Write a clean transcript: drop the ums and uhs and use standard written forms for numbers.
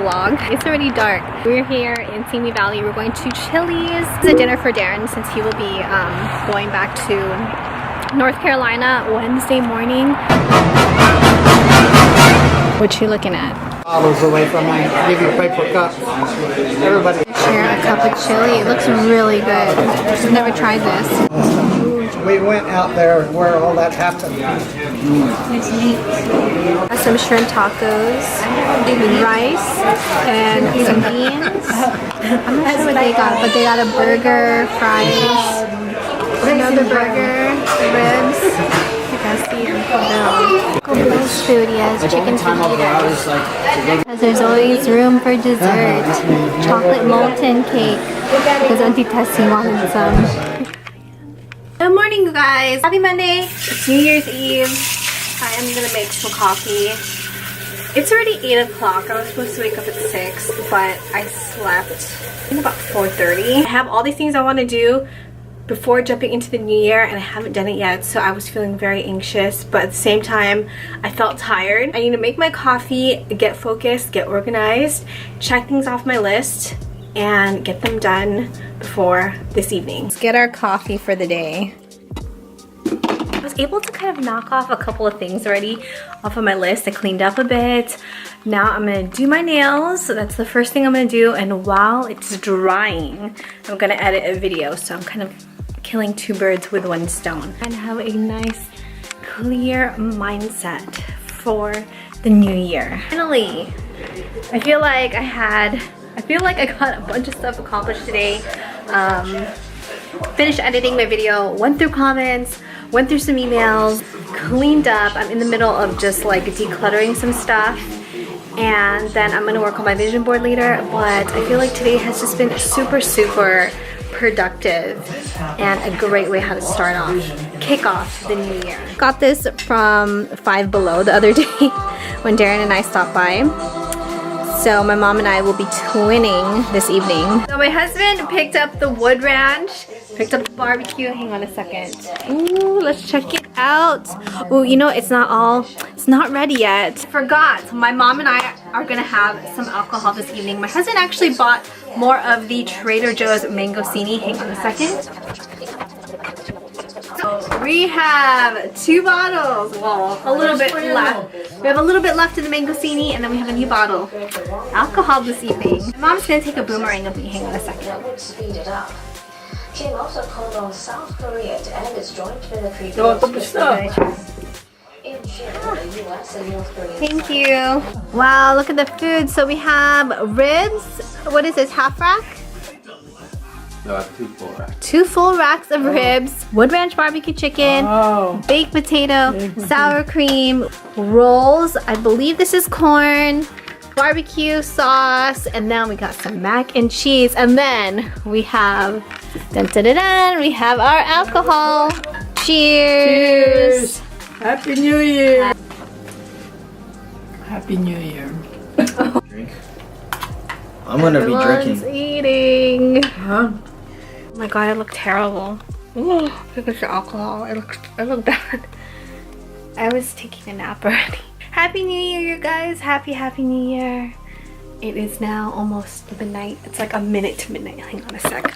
vlog. It's already dark. We're here in Simi Valley. We're going to Chili's. It's a dinner for Darren since he will be going back to North Carolina Wednesday morning. What you looking at? Bottles away from me. Give you a paper cup. Everybody. Share a cup of chili. It looks really good. I've never tried this. We went out there where all that happened. Some shrimp tacos, rice, and some beans. I'm not sure what they got, but they got a burger, fries, another burger, ribs. I can see them. Coolest food, yes, chicken fajitas. Because there's always room for dessert. Chocolate molten cake. Because Auntie Tessie wanted some. Good morning, you guys. Happy Monday. It's New Year's Eve. I am gonna make some coffee. It's already 8 o'clock. I was supposed to wake up at 6, but I slept in about 4:30. I have all these things I want to do before jumping into the new year, and I haven't done it yet, so I was feeling very anxious, but at the same time I felt tired. I need to make my coffee, get focused, get organized, check things off my list, and get them done before this evening. Let's get our coffee for the day. I was able to kind of knock off a couple of things already off of my list. I cleaned up a bit. Now I'm gonna do my nails. So that's the first thing I'm gonna do, and while it's drying, I'm gonna edit a video. So I'm kind of killing two birds with one stone and have a nice clear mindset for the new year. Finally, I feel like I got a bunch of stuff accomplished today. Finished editing my video, went through comments, went through some emails, cleaned up. I'm in the middle of just like decluttering some stuff, and then I'm gonna work on my vision board later. But I feel like today has just been super productive and a great way how to kick off the new year. Got this from Five Below the other day when Darren and I stopped by. So my mom and I will be twinning this evening. So my husband picked up the wood ranch, picked up the barbecue. Hang on a second. Ooh, let's check it out. Ooh, you know, it's not ready yet. Forgot, my mom and I are gonna have some alcohol this evening. My husband actually bought more of the Trader Joe's mangosini. Hang on a second. So we have 2 bottles. Well, a little bit left. We have a little bit left in the mangosini, and then we have a new bottle. Alcohol this evening. My mom's gonna take a boomerang of me. Hang on a second. Speed it up. Kim also called on South Korea to end its joint military in June, the US and North Korea. Thank you. Wow, look at the food. So we have ribs. What is this, half rack? 2 full racks. 2 full racks of ribs, Wood Ranch barbecue chicken, baked potato, sour cream, rolls. I believe this is corn, barbecue sauce, and then we got some mac and cheese, and then we have we have our alcohol. Cheers! Happy New Year! Happy New Year. Drink. I'm gonna be drinking. Everyone's eating. Huh? Oh my god, I look terrible. Look at the alcohol. I look bad. I was taking a nap already. Happy New Year, you guys. Happy New Year. It is now almost midnight. It's like a minute to midnight. Hang on a sec.